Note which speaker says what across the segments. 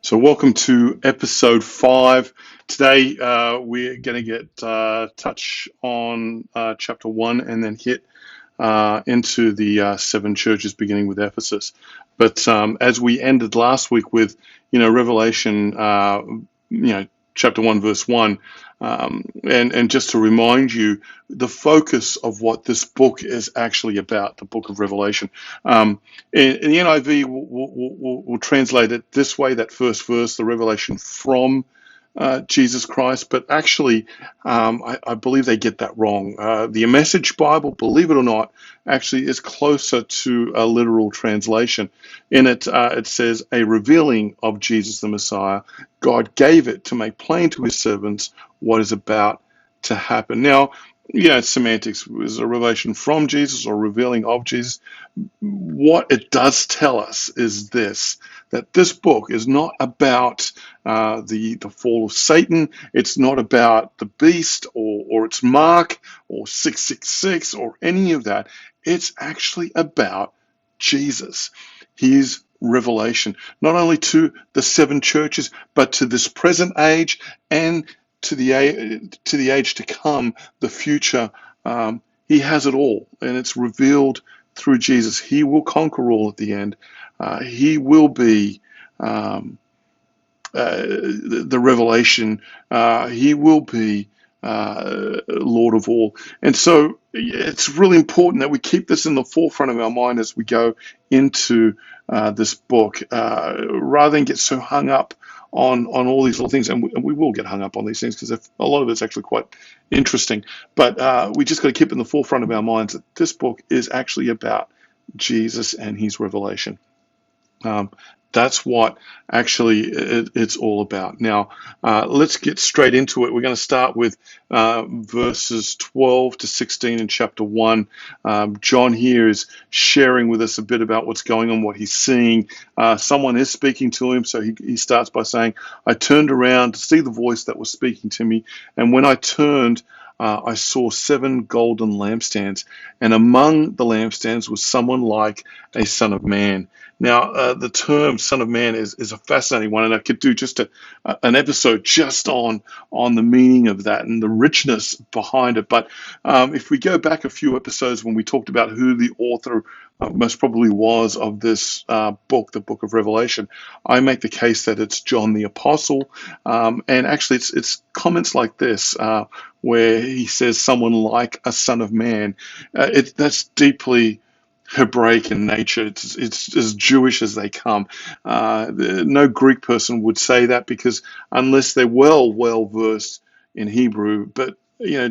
Speaker 1: So, welcome to episode 5. Today, we're going to get touch on chapter 1 and then hit into the 7 churches, beginning with Ephesus. But as we ended last week with, Revelation, chapter 1, verse 1, and just to remind you, the focus of what this book is actually about, the book of Revelation. In the NIV, we'll translate it this way, that first verse, the revelation from Jesus Christ, but actually, I believe they get that wrong. The Message Bible, believe it or not, actually is closer to a literal translation. In it, it says, a revealing of Jesus the Messiah. God gave it to make plain to his servants what is about to happen. Now, it's semantics. Is a revelation from Jesus or revealing of Jesus? What it does tell us is this, that this book is not about the fall of Satan. It's not about the beast or its mark or 666 or any of that. It's actually about Jesus, his revelation, not only to the 7 churches, but to this present age and to the age to come, the future. He has it all, and it's revealed through Jesus. He will conquer all at the end. He will be the revelation. He will be Lord of all. And so it's really important that we keep this in the forefront of our mind as we go into this book, rather than get so hung up on all these little things. And we will get hung up on these things because a lot of it's actually quite interesting. But we just got to keep in the forefront of our minds that this book is actually about Jesus and his revelation. That's what actually it's all about. Now, let's get straight into it. We're going to start with verses 12 to 16 in chapter 1. John here is sharing with us a bit about what's going on, what he's seeing. Someone is speaking to him, so he starts by saying, I turned around to see the voice that was speaking to me, and when I turned, I saw 7 golden lampstands, and among the lampstands was someone like a son of man. Now, the term "son of man" is a fascinating one, and I could do just an episode just on the meaning of that and the richness behind it. But if we go back a few episodes when we talked about who the author most probably was of this book, the Book of Revelation, I make the case that it's John the Apostle, and actually it's comments like this where he says someone like a son of man. That's deeply Hebraic in nature. It's as Jewish as they come. No Greek person would say that because unless they're well versed in Hebrew, but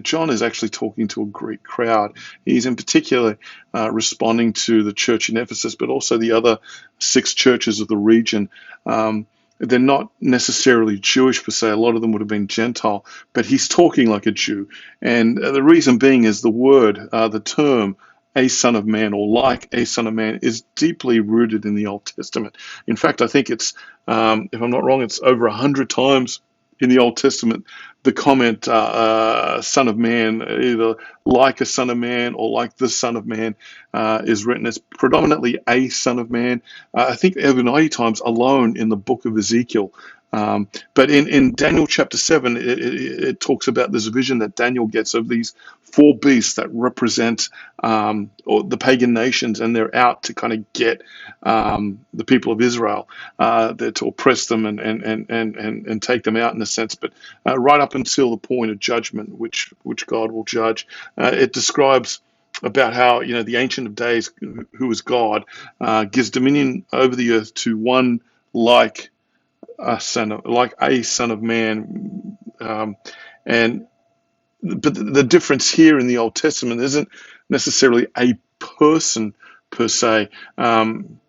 Speaker 1: John is actually talking to a Greek crowd. He's in particular responding to the church in Ephesus, but also the other 6 churches of the region. They're not necessarily Jewish per se. A lot of them would have been Gentile, but he's talking like a Jew. And the reason being is the word, the term, a son of man or like a son of man is deeply rooted in the Old Testament. In fact, I think it's, if I'm not wrong, it's over 100 times in the Old Testament, the comment son of man, either like a son of man or like the son of man is written as predominantly a son of man. I think over 90 times alone in the book of Ezekiel. But in Daniel chapter 7, it talks about this vision that Daniel gets of these 4 beasts that represent or the pagan nations, and they're out to kind of get the people of Israel. They're to oppress them and take them out in a sense. But right up until the point of judgment, which God will judge, it describes about how the Ancient of Days, who is God, gives dominion over the earth to one like a son of man, and but the difference here in the Old Testament isn't necessarily a person per se. Even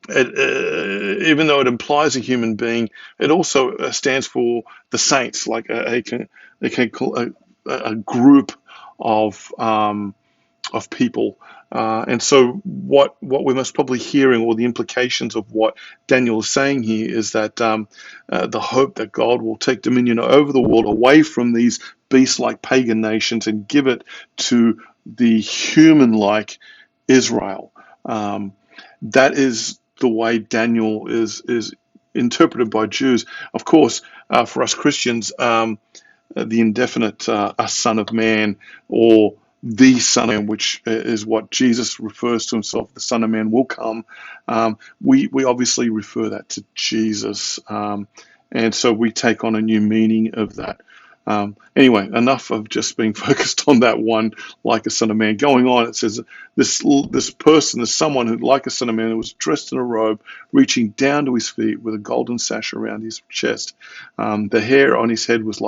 Speaker 1: though it implies a human being, it also stands for the saints, like a group of people. And so what we're most probably hearing, or the implications of what Daniel is saying here, is that the hope that God will take dominion over the world away from these beast-like pagan nations and give it to the human-like Israel. That is the way Daniel is interpreted by Jews. Of course, for us Christians, the indefinite a son of man, or the son of man, which is what Jesus refers to himself, the son of man will come. We obviously refer that to Jesus, and so we take on a new meaning of that. Anyway, enough of just being focused on that one, like a son of man. Going on, it says this person, this someone who, like a son of man, who was dressed in a robe, reaching down to his feet with a golden sash around his chest. The hair on his head was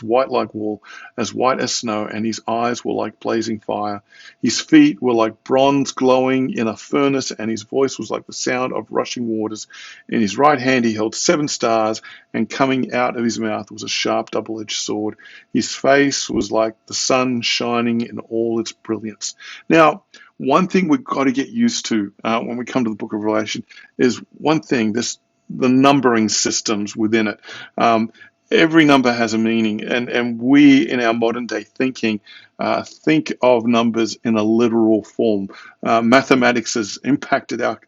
Speaker 1: white like wool, as white as snow, and his eyes were like blazing fire. His feet were like bronze glowing in a furnace, and his voice was like the sound of rushing waters. In his right hand he held 7 stars, and coming out of his mouth was a sharp double-edged sword. His face was like the sun shining in all its brilliance. Now, one thing we've got to get used to when we come to the book of Revelation is one thing, the numbering systems within it. Every number has a meaning, and we, in our modern day thinking, think of numbers in a literal form. Mathematics has impacted our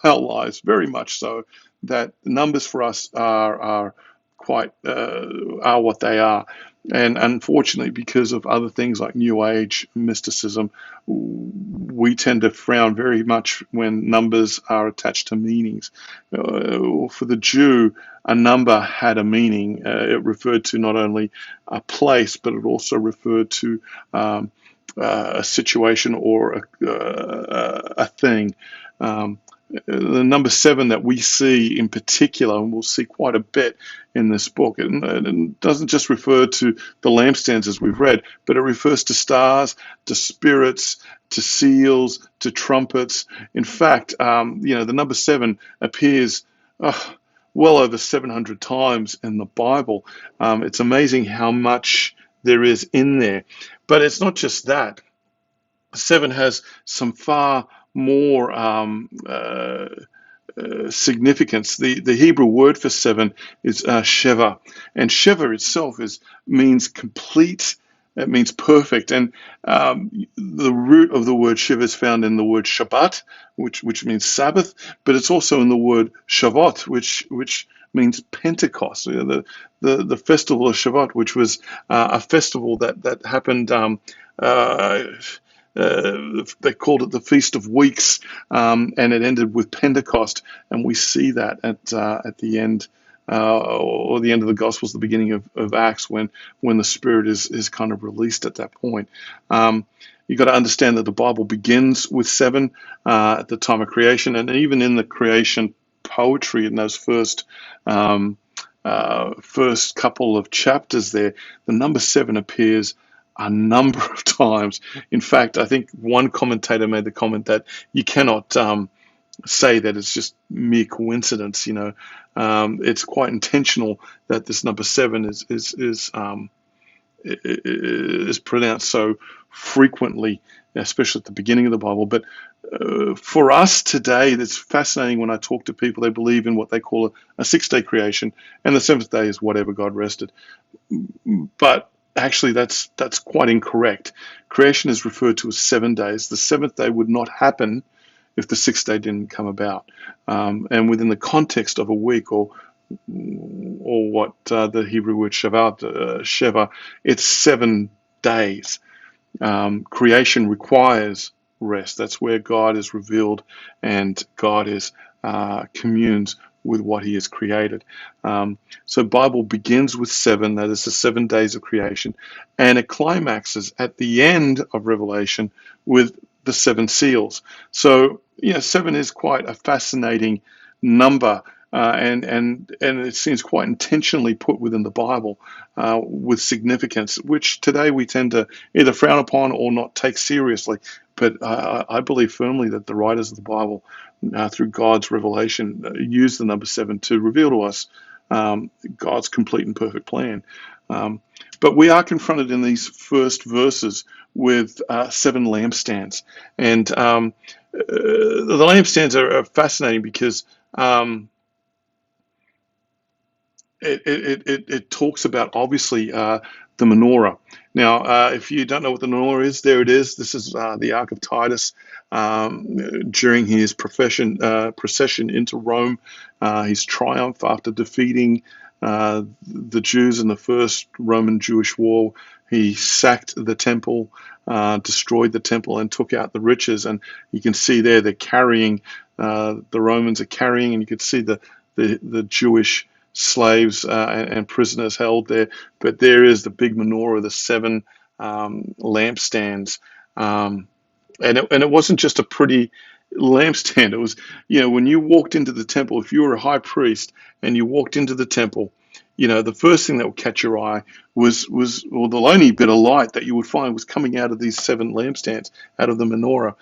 Speaker 1: lives very much so, that numbers for us are quite are what they are. And unfortunately, because of other things like New Age mysticism, we tend to frown very much when numbers are attached to meanings. For the Jew, a number had a meaning. It referred to not only a place, but it also referred to a situation or a thing. The number 7 that we see in particular, and we'll see quite a bit in this book, it doesn't just refer to the lampstands as we've read, but it refers to stars, to spirits, to seals, to trumpets. In fact, the number 7 appears well over 700 times in the Bible. It's amazing how much there is in there. But it's not just that. 7 has some far more significance. The Hebrew word for 7 is sheva, and sheva itself means complete. It means perfect, and the root of the word shiva is found in the word Shabbat, which means Sabbath, but it's also in the word Shavuot, which means Pentecost. The festival of Shavuot, which was a festival that happened. They called it the Feast of Weeks, and it ended with Pentecost, and we see that at the end, or the end of the Gospels, the beginning of Acts, when the Spirit is kind of released at that point. You've got to understand that the Bible begins with 7 at the time of creation, and even in the creation poetry in those first couple of chapters there, the number 7 appears a number of times. In fact, I think one commentator made the comment that you cannot say that it's just mere coincidence. It's quite intentional that this number 7 is pronounced so frequently, especially at the beginning of the Bible. But for us today, it's fascinating when I talk to people. They believe in what they call a 6-day creation, and the 7th day is whatever God rested. But actually, that's quite incorrect. Creation is referred to as 7 days. The 7th day would not happen if the 6th day didn't come about. And within the context of a week, or what the Hebrew word sheva, it's 7 days. Creation requires rest. That's where God is revealed, and God communes with what he has created. So Bible begins with 7, that is the 7 days of creation, and it climaxes at the end of Revelation with the 7 seals. So 7 is quite a fascinating number, and it seems quite intentionally put within the Bible with significance, which today we tend to either frown upon or not take seriously. But I believe firmly that the writers of the Bible, through God's revelation, use the number 7 to reveal to us God's complete and perfect plan. But we are confronted in these first verses with 7 lampstands. And the lampstands are fascinating because it talks about, obviously, the the menorah. Now, if you don't know what the menorah is, there it is. This is the Ark of Titus during his procession into Rome, his triumph after defeating the Jews in the first Roman Jewish war. He sacked the temple, destroyed the temple, and took out the riches. And you can see there they're carrying, the Romans are carrying, and you can see the Jewish slaves and prisoners held there. But there is the big menorah, the seven lampstands. And it wasn't just a pretty lampstand. It was, when you walked into the temple, if you were a high priest and you walked into the temple, the first thing that would catch your eye was the only bit of light that you would find was coming out of these seven lampstands, out of the menorah.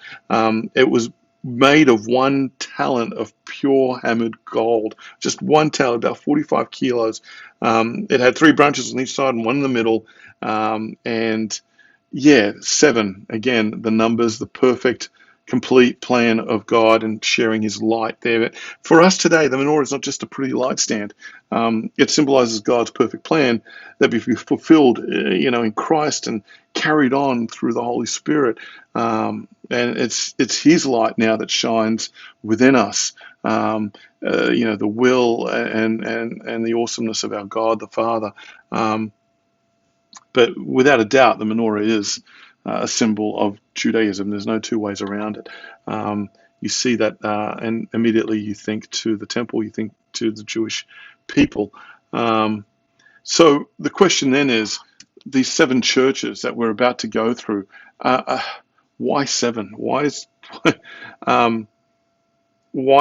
Speaker 1: It was made of 1 talent of pure hammered gold, just 1 talent, about 45 kilos. It had 3 branches on each side and 1 in the middle. And yeah, 7, again, the numbers, the perfect, complete plan of God and sharing his light there. But for us today, the menorah is not just a pretty light stand. It symbolizes God's perfect plan that be fulfilled, in Christ and carried on through the Holy Spirit. And it's his light now that shines within us. The will and the awesomeness of our God, the Father. But without a doubt, the menorah is a symbol of Judaism. There's no two ways around it. You see that, and immediately you think to the temple, you think to the Jewish people. So the question then is, these 7 churches that we're about to go through, why 7? Why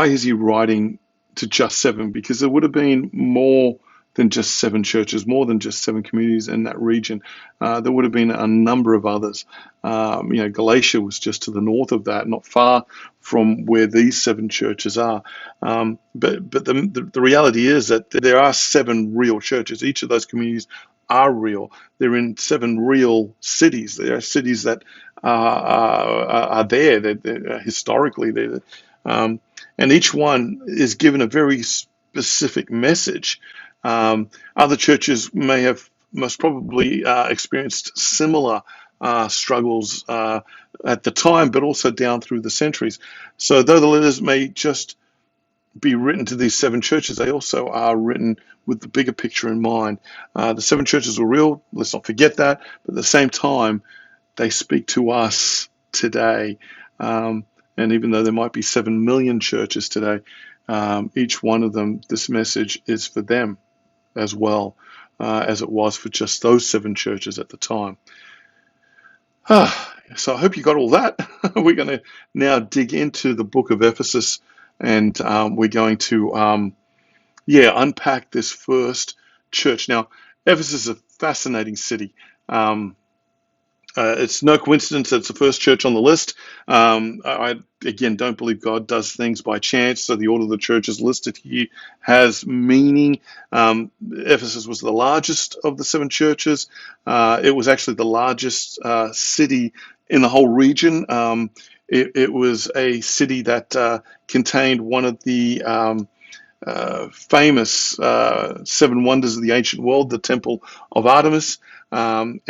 Speaker 1: is he writing to just 7? Because there would have been more than just 7 churches, more than just 7 communities in that region. There would have been a number of others. Galatia was just to the north of that, not far from where these 7 churches are. But the reality is that there are 7 real churches. Each of those communities are real. They're in 7 real cities. There are cities that are there. They're historically there. And each one is given a very specific message. Other churches may have most probably experienced similar struggles at the time, but also down through the centuries. So though the letters may just be written to these 7 churches, they also are written with the bigger picture in mind. The 7 churches were real, let's not forget that, but at the same time, they speak to us today. And even though there might be 7 million churches today, each one of them, this message is for them as well, as it was for just those 7 churches at the time. So I hope you got all that. We're going to now dig into the book of Ephesus, and we're going to unpack this first church. Now, Ephesus is a fascinating city. It's no coincidence that it's the first church on the list. I, again, don't believe God does things by chance, so the order of the churches listed here has meaning. Ephesus was the largest of the 7 churches. It was actually the largest city in the whole region. It was a city that contained one of the famous 7 wonders of the ancient world, the Temple of Artemis. And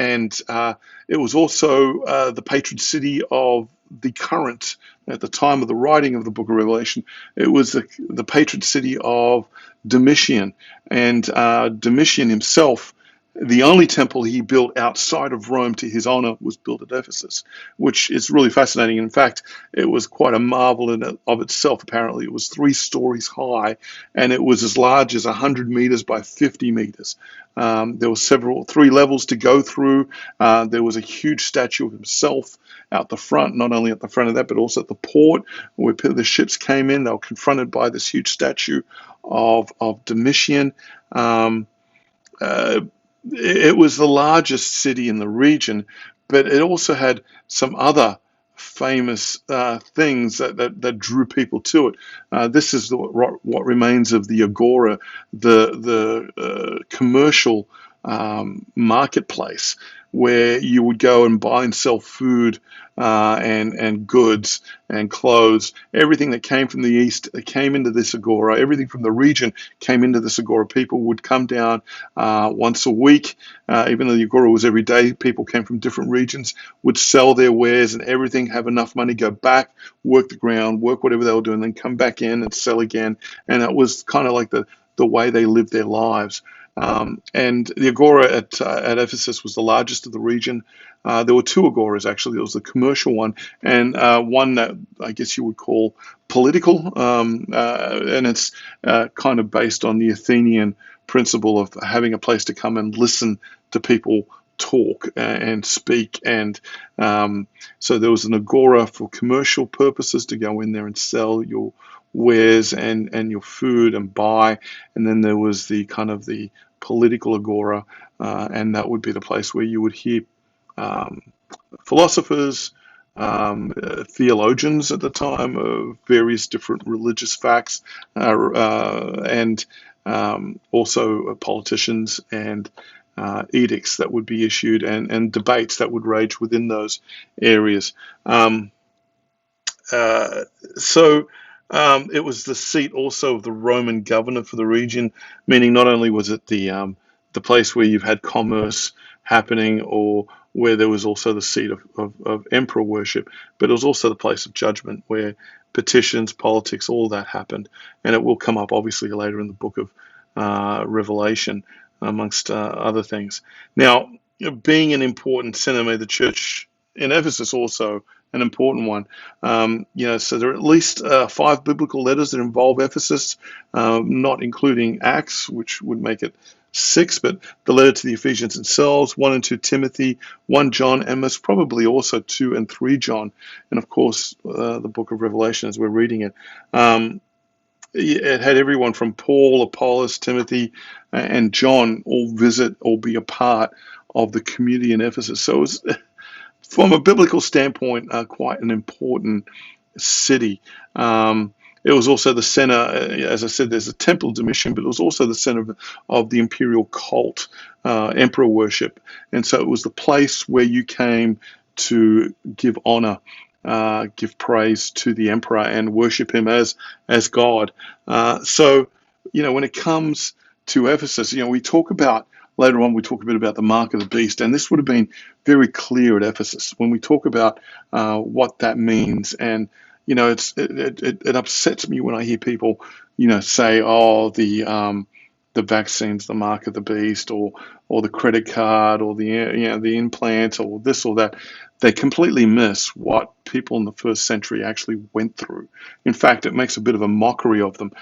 Speaker 1: it was also the patron city of the current, at the time of the writing of the book of Revelation, it was the patron city of Domitian. And Domitian himself, the only temple he built outside of Rome to his honor was built at Ephesus, which is really fascinating. In fact, it was quite a marvel in of itself, apparently. It was 3 stories high, and it was as large as 100 meters by 50 meters. There were 3 levels to go through. There was a huge statue of himself out the front, not only at the front of that, but also at the port where the ships came in. They were confronted by this huge statue of Domitian. It was the largest city in the region, but it also had some other famous things that drew people to it. This is what remains of the agora, the commercial marketplace. where you would go and buy and sell food and goods and clothes. Everything that came from the east came into this agora. Everything from the region came into this agora. People would come down once a week, even though the agora was every day. People came from different regions, would sell their wares and everything, have enough money, go back, work the ground, work whatever they were doing, then come back in and sell again. And it was kind of like the way they lived their lives. And the agora at Ephesus was the largest of the region. There were two agoras, actually. There was the commercial one and one that I guess you would call political. And it's kind of based on the Athenian principle of having a place to come and listen to people talk and speak. And so there was an agora for commercial purposes to go in there and sell your wares and your food and buy. And then there was the kind of the political agora, and that would be the place where you would hear um, philosophers, theologians at the time of various different religious facts, and also politicians and edicts that would be issued and debates that would rage within those areas. Uh, so it was the seat also of the Roman governor for the region, meaning not only was it the place where you've had commerce happening or where there was also the seat of emperor worship, but it was also the place of judgment where petitions, politics, all that happened. And it will come up obviously later in the book of Revelation, amongst other things. Now, being an important center made the church in Ephesus also an important one. So there are at least 5 biblical letters that involve Ephesus, not including Acts, which would make it 6, but the letter to the Ephesians themselves, 1 and 2 Timothy, 1 John, and most probably also 2 and 3 John, and of course the book of Revelation as we're reading it. It had everyone from Paul, Apollos, Timothy, and John all visit or be a part of the community in Ephesus. So it was, from a biblical standpoint, quite an important city. It was also the center, as I said, there's a temple Domitian, but it was also the center of the imperial cult, emperor worship. And so it was the place where you came to give honor, give praise to the emperor and worship him as God. When it comes to Ephesus, we talk about later on, we talk a bit about the mark of the beast, and this would have been very clear at Ephesus when we talk about what that means. And it upsets me when I hear people, say, "Oh, the vaccine's the mark of the beast," or the credit card, or the implant, or this or that. They completely miss what people in the first century actually went through. In fact, it makes a bit of a mockery of them,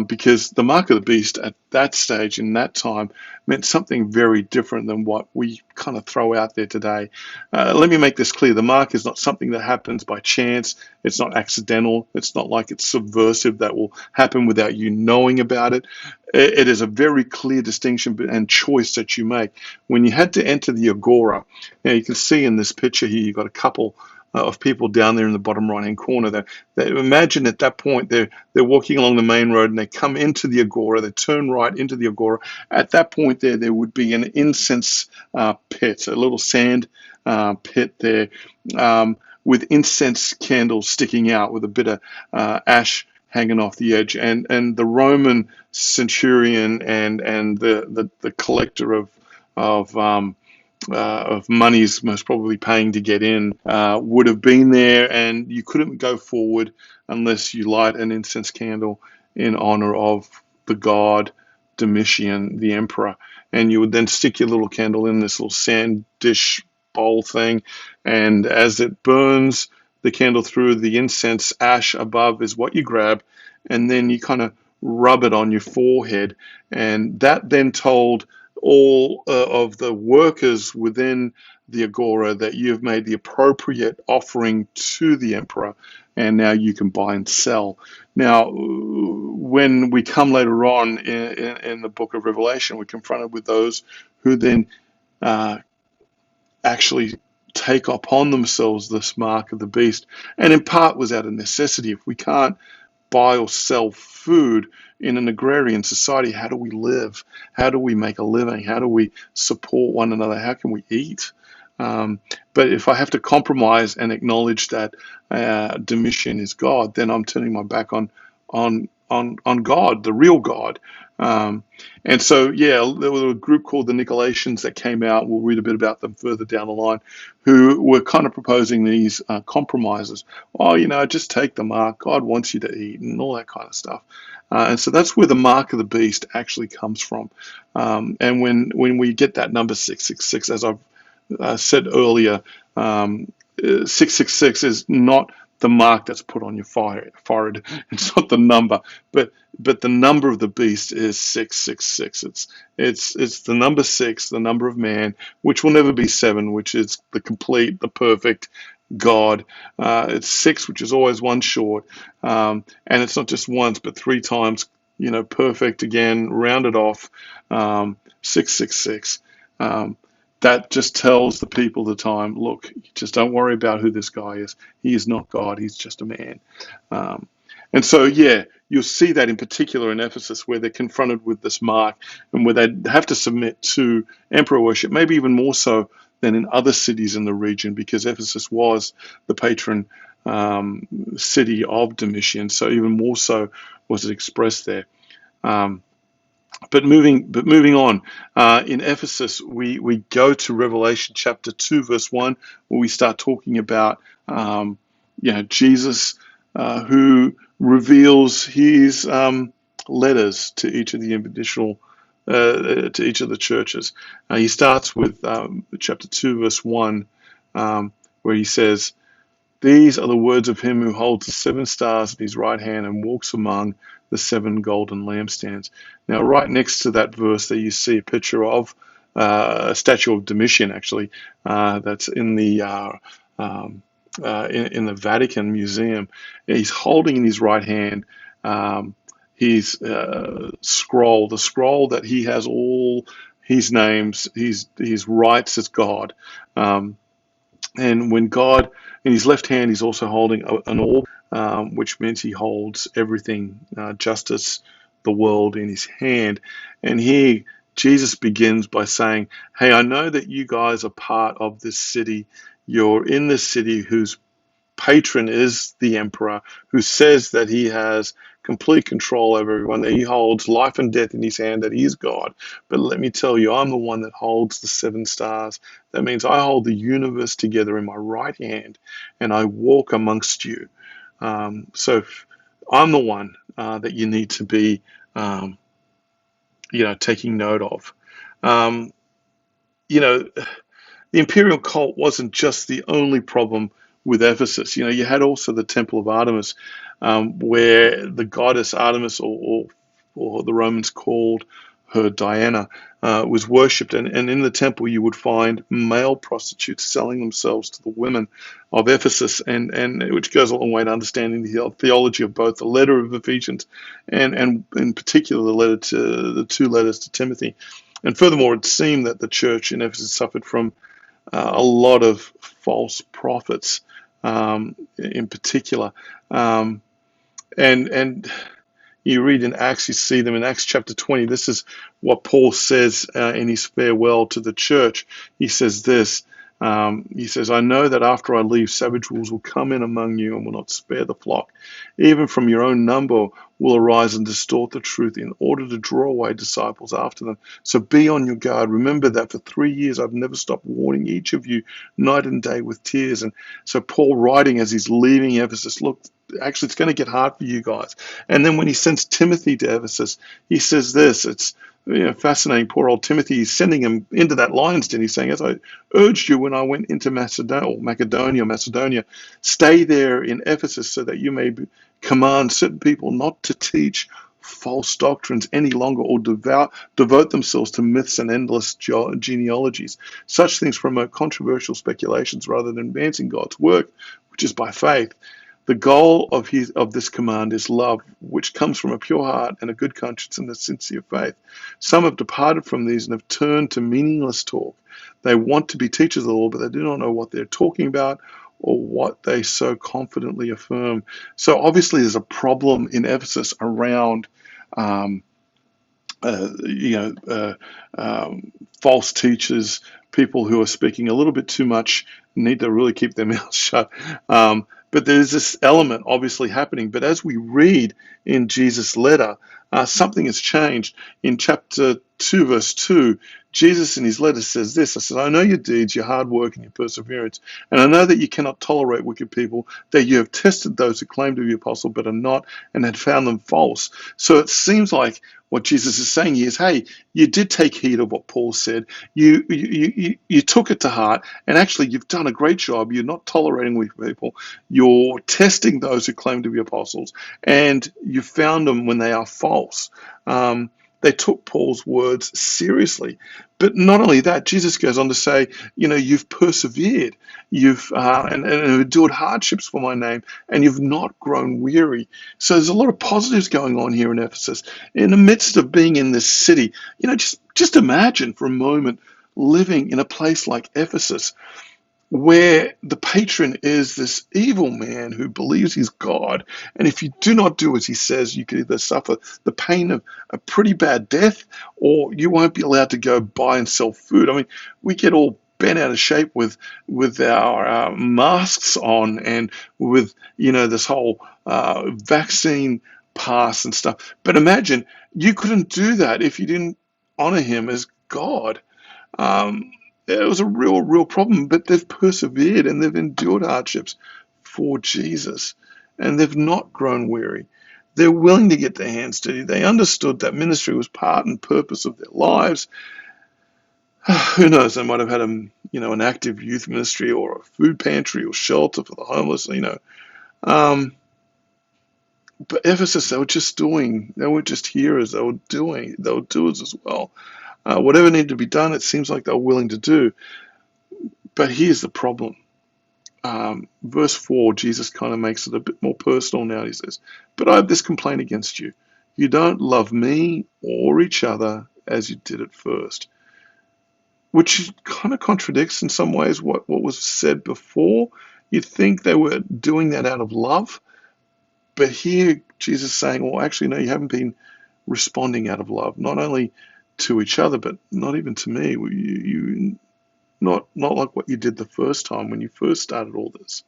Speaker 1: because the mark of the beast at that stage in that time meant something very different than what we kind of throw out there today. Let me make this clear. The mark is not something that happens by chance. It's not accidental. It's not like it's subversive that will happen without you knowing about it. It is a very clear distinction and choice that you make. When you had to enter the agora, now you can see in this picture here, you've got a couple of people down there in the bottom right-hand corner. They imagine at that point they're walking along the main road and they come into the agora. They turn right into the agora. At that point there would be an incense pit, a little sand pit there, with incense candles sticking out with a bit of ash hanging off the edge, and the Roman centurion and the collector of monies, most probably paying to get in, would have been there, and you couldn't go forward unless you light an incense candle in honor of the god Domitian, the emperor. And you would then stick your little candle in this little sand dish bowl thing, and as it burns the candle through, the incense ash above is what you grab, and then you kind of rub it on your forehead, and that then told all of the workers within the agora that you've made the appropriate offering to the emperor, and now you can buy and sell. Now, when we come later on in the book of Revelation, we're confronted with those who then actually take upon themselves this mark of the beast, and in part was out of necessity. If we can't buy or sell food in an agrarian society, how do we live? How do we make a living? How do we support one another? How can we eat? Um, but if I have to compromise and acknowledge that Domitian is God, then I'm turning my back on God, the real God. Um, and so, yeah, there was a group called the Nicolaitans that came out. We'll read a bit about them further down the line, who were kind of proposing these compromises. Oh, just take the mark. God wants you to eat and all that kind of stuff. And so that's where the mark of the beast actually comes from. And when we get that number 666, as I've said earlier, 666 is not the mark that's put on your forehead. It's not the number, but the number of the beast is 666. It's the number six, the number of man, which will never be seven, which is the complete, the perfect God. It's six, which is always one short, and it's not just once, but three times. Perfect again, rounded off, 666. That just tells the people at the time, look, just don't worry about who this guy is. He is not God. He's just a man. Um, and so, yeah, you'll see that in particular in Ephesus, where they're confronted with this mark and where they have to submit to emperor worship, maybe even more so than in other cities in the region, because Ephesus was the patron city of Domitian. So even more so was it expressed there. Um, but moving on, in Ephesus, we go to Revelation chapter 2, verse 1, where we start talking about Jesus, who reveals his letters to each of the individual to each of the churches. He starts with chapter 2, verse 1, where he says, "These are the words of him who holds the seven stars in his right hand and walks among the seven golden lampstands." Now, right next to that verse, there you see a picture of a statue of Domitian, actually, that's in the in the Vatican Museum. He's holding in his right hand his scroll, the scroll that he has all his names, his rights as God. Um, and when God, in his left hand, he's also holding an orb, which means he holds everything, justice, the world in his hand. And here, Jesus begins by saying, "Hey, I know that you guys are part of this city. You're in this city whose patron is the emperor, who says that he has complete control over everyone, that he holds life and death in his hand, that he is God. But let me tell you, I'm the one that holds the seven stars. That means I hold the universe together in my right hand, and I walk amongst you. So I'm the one that you need to be, taking note of. Um, you know, the imperial cult wasn't just the only problem with Ephesus. You had also the Temple of Artemis, where the goddess Artemis, or the Romans called her Diana, was worshipped. And in the temple, you would find male prostitutes selling themselves to the women of Ephesus, and which goes a long way to understanding the theology of both the letter of Ephesians and in particular the two letters to Timothy. And furthermore, it seemed that the church in Ephesus suffered from a lot of false prophets, in particular, and you read in Acts, you see them in Acts chapter 20. This is what Paul says in his farewell to the church. He says this. He says, "I know that after I leave, savage wolves will come in among you and will not spare the flock. Even from your own number will arise and distort the truth in order to draw away disciples after them. So be on your guard. Remember that for 3 years I've never stopped warning each of you night and day with tears." And so Paul writing as he's leaving Ephesus, look, actually it's going to get hard for you guys. And then when he sends Timothy to Ephesus, he says this. It's fascinating. Poor old Timothy. He's sending him into that lion's den. He's saying, "As I urged you when I went into Macedonia, stay there in Ephesus so that you may command certain people not to teach false doctrines any longer or devote themselves to myths and endless genealogies. Such things promote controversial speculations rather than advancing God's work, which is by faith. The goal of this command is love, which comes from a pure heart and a good conscience and a sincere faith. Some have departed from these and have turned to meaningless talk. They want to be teachers of the law, but they do not know what they're talking about or what they so confidently affirm." So obviously there's a problem in Ephesus around you know, false teachers, people who are speaking a little bit too much, need to really keep their mouths shut. But there's this element obviously happening. But as we read in Jesus' letter, something has changed. In chapter 2, verse 2, Jesus in his letter says this. I said, I know your deeds, your hard work, and your perseverance, and I know that you cannot tolerate wicked people, that you have tested those who claim to be apostle but are not, and had found them false. So it seems like what Jesus is saying here is, hey, you did take heed of what Paul said. You took it to heart, and actually you've done a great job. You're not tolerating weak people. You're testing those who claim to be apostles, and you found them when they are false. They took Paul's words seriously. But not only that, Jesus goes on to say, you've persevered, you've and endured hardships for my name, and you've not grown weary. So there's a lot of positives going on here in Ephesus. In the midst of being in this city, just imagine for a moment living in a place like Ephesus, where the patron is this evil man who believes he's God. And if you do not do as he says, you could either suffer the pain of a pretty bad death, or you won't be allowed to go buy and sell food. I mean, we get all bent out of shape with our masks on, and with this whole vaccine pass and stuff. But imagine you couldn't do that if you didn't honor him as God. Um, it was a real problem, but they've persevered and they've endured hardships for Jesus, and they've not grown weary. They're willing to get their hands dirty. They understood that ministry was part and purpose of their lives. Who knows? They might have had an active youth ministry, or a food pantry, or shelter for the homeless. Um, but Ephesus, they were just doing. They weren't just hearers. They were doing. They were doers as well. Whatever needed to be done, it seems like they were willing to do. But here's the problem. Verse 4, Jesus kind of makes it a bit more personal now. He says, but I have this complaint against you. You don't love me or each other as you did at first. Which kind of contradicts in some ways what was said before. You'd think they were doing that out of love. But here, Jesus is saying, well, actually, no, you haven't been responding out of love. Not only to each other, but not even to me. You not like what you did the first time when you first started all this.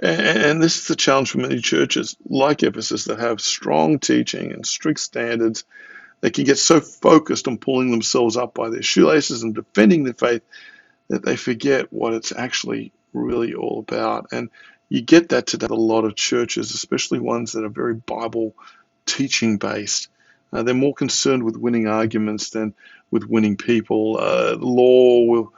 Speaker 1: And this is the challenge for many churches like Ephesus that have strong teaching and strict standards. They can get so focused on pulling themselves up by their shoelaces and defending their faith that they forget what it's actually really all about. And you get that today with a lot of churches, especially ones that are very Bible teaching based. They're more concerned with winning arguments than with winning people. Law will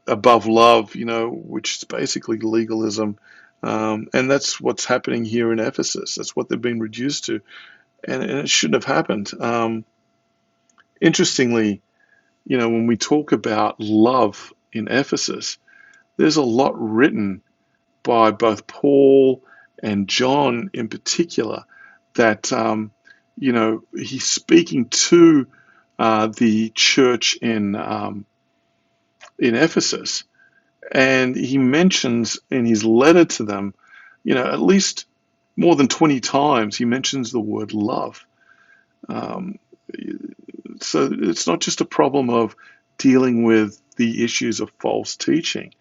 Speaker 1: above love, which is basically legalism. And that's what's happening here in Ephesus. That's what they've been reduced to. And it shouldn't have happened. Interestingly, when we talk about love in Ephesus, there's a lot written by both Paul and John in particular that, he's speaking to the church in Ephesus. And he mentions in his letter to them, at least more than 20 times, he mentions the word love. Um, so it's not just a problem of dealing with the issues of false teaching,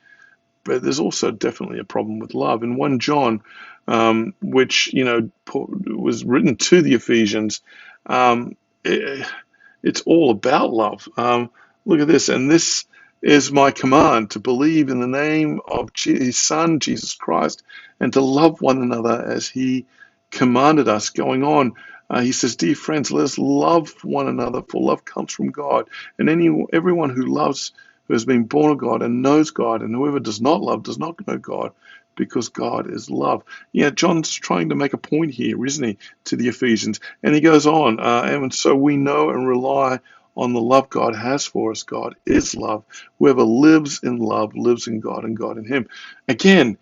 Speaker 1: but there's also definitely a problem with love. In 1 John, which, was written to the Ephesians, it's all about love. Look at this. And this is my command, to believe in the name of his Son, Jesus Christ, and to love one another as he commanded us. Going on, he says, dear friends, let us love one another, for love comes from God. And everyone who loves, who has been born of God and knows God, and whoever does not love does not know God, because God is love. Yeah, John's trying to make a point here, isn't he, to the Ephesians? And he goes on, and so we know and rely on the love God has for us. God is love. Whoever lives in love lives in God and God in him. Again,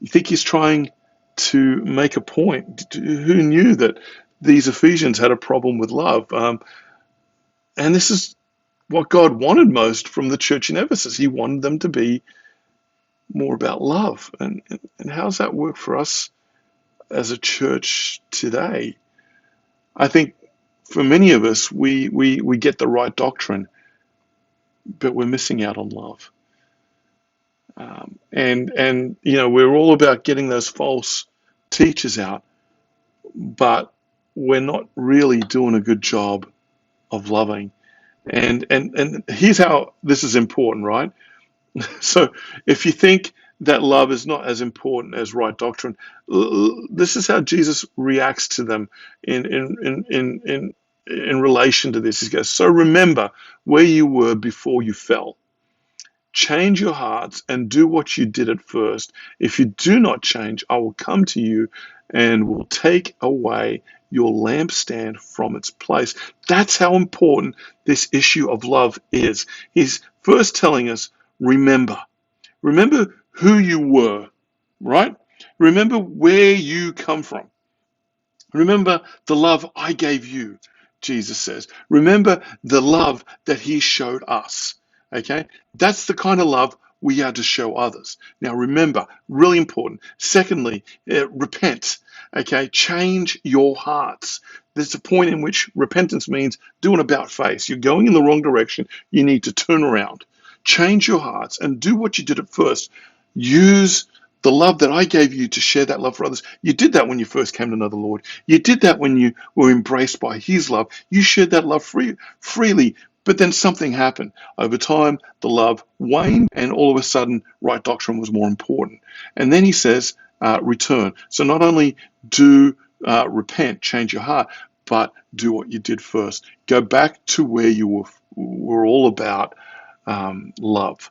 Speaker 1: you think he's trying to make a point? Who knew that these Ephesians had a problem with love? And this is what God wanted most from the church in Ephesus. He wanted them to be more about love. And how does that work for us as a church today? I think For many of us, we get the right doctrine, but we're missing out on love. And we're all about getting those false teachers out, but we're not really doing a good job of loving. And here's how this is important, right? So if you think that love is not as important as right doctrine, this is how Jesus reacts to them in relation to this. He goes, "So remember where you were before you fell. Change your hearts and do what you did at first. If you do not change, I will come to you and will take away your lampstand from its place." That's how important this issue of love is. He's first telling us, remember. Remember who you were, right? Remember where you come from. Remember the love I gave you, Jesus says. Remember the love that he showed us. Okay? That's the kind of love we are to show others. Now remember, really important. Secondly, repent. Okay? Change your hearts. There's a point in which repentance means do an about face. You're going in the wrong direction. You need to turn around. Change your hearts and do what you did at first. Use the love that I gave you to share that love for others. You did that when you first came to know the Lord. You did that when you were embraced by his love. You shared that love freely. But then something happened. Over time, the love waned, and all of a sudden, right doctrine was more important. And then he says, return. So not only do repent, change your heart, but do what you did first. Go back to where you were all about love.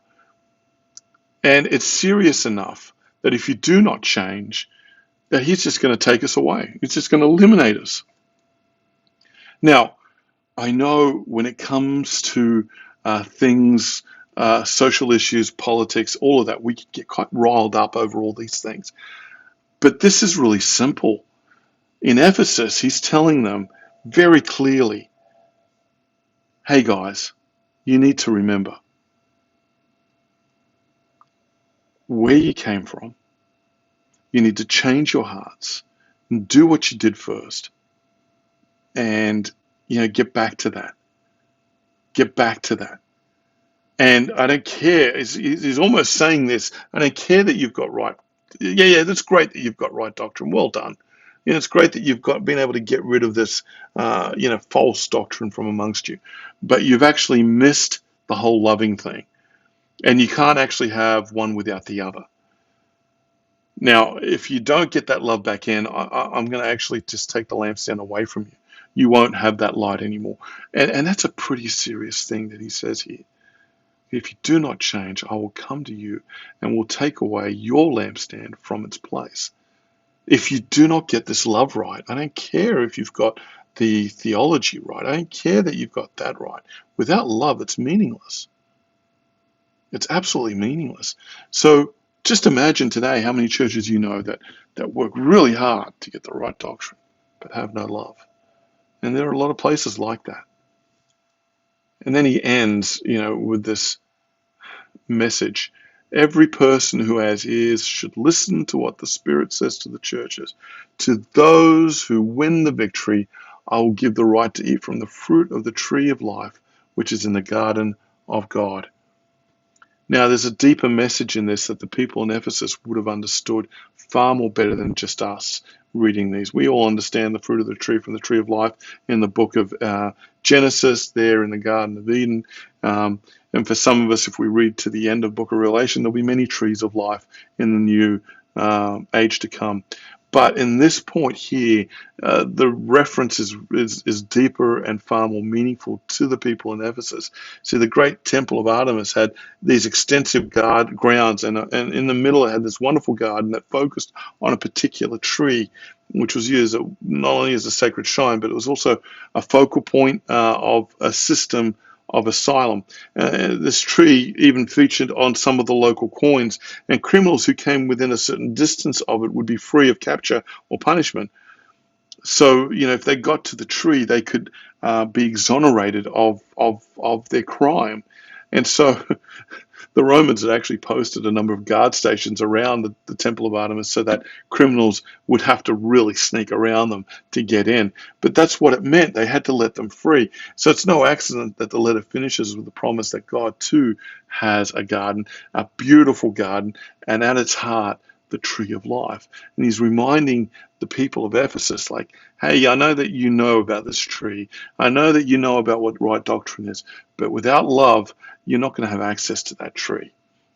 Speaker 1: And it's serious enough that if you do not change, that he's just going to take us away. He's just going to eliminate us. Now, I know when it comes to things, social issues, politics, all of that, we can get quite riled up over all these things. But this is really simple. In Ephesus, he's telling them very clearly, hey guys, you need to remember where you came from. You need to change your hearts and do what you did first. And, get back to that. Get back to that. And I don't care. He's almost saying this. I don't care that you've got right. Yeah, that's great that you've got right doctrine. Well done. It's great that you've been able to get rid of this, false doctrine from amongst you. But you've actually missed the whole loving thing. And you can't actually have one without the other. Now, if you don't get that love back in, I'm going to actually just take the lampstand away from you. You won't have that light anymore. And that's a pretty serious thing that he says here. If you do not change, I will come to you and will take away your lampstand from its place. If you do not get this love right, I don't care if you've got the theology right. I don't care that you've got that right. Without love, it's meaningless. It's absolutely meaningless. So just imagine today how many churches you know that work really hard to get the right doctrine, but have no love. And there are a lot of places like that. And then he ends, with this message. Every person who has ears should listen to what the Spirit says to the churches. To those who win the victory, I will give the right to eat from the fruit of the tree of life, which is in the garden of God. Now, there's a deeper message in this that the people in Ephesus would have understood far more better than just us reading these. We all understand the fruit of the tree from the tree of life in the book of Genesis, there in the Garden of Eden. And for some of us, if we read to the end of the book of Revelation, there'll be many trees of life in the new age to come. But in this point here, the reference is deeper and far more meaningful to the people in Ephesus. See, the great temple of Artemis had these extensive grounds, and in the middle it had this wonderful garden that focused on a particular tree, which was used not only as a sacred shrine, but it was also a focal point of a system of asylum. This tree even featured on some of the local coins, and criminals who came within a certain distance of it would be free of capture or punishment. So, if they got to the tree, they could be exonerated of their crime. And so The Romans had actually posted a number of guard stations around the Temple of Artemis so that criminals would have to really sneak around them to get in. But that's what it meant. They had to let them free. So it's no accident that the letter finishes with the promise that God too has a garden, a beautiful garden, and at its heart, the tree of life. And he's reminding the people of Ephesus, like, hey, I know that you know about this tree. I know that you know about what right doctrine is, but without love, you're not going to have access to that tree.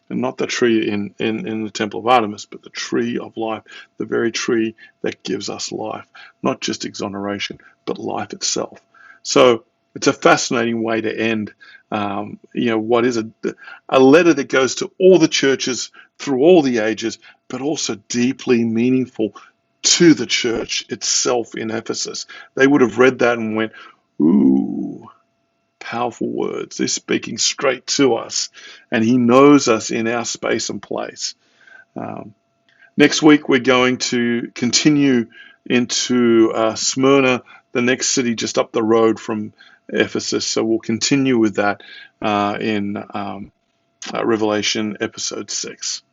Speaker 1: And not the tree in the Temple of Artemis, but the tree of life, the very tree that gives us life, not just exoneration, but life itself. So it's a fascinating way to end, what is a letter that goes to all the churches through all the ages, but also deeply meaningful to the church itself in Ephesus. They would have read that and went, ooh, powerful words. They're speaking straight to us, and he knows us in our space and place. Next week, we're going to continue into Smyrna, the next city just up the road from Ephesus. So we'll continue with that in Revelation episode 6.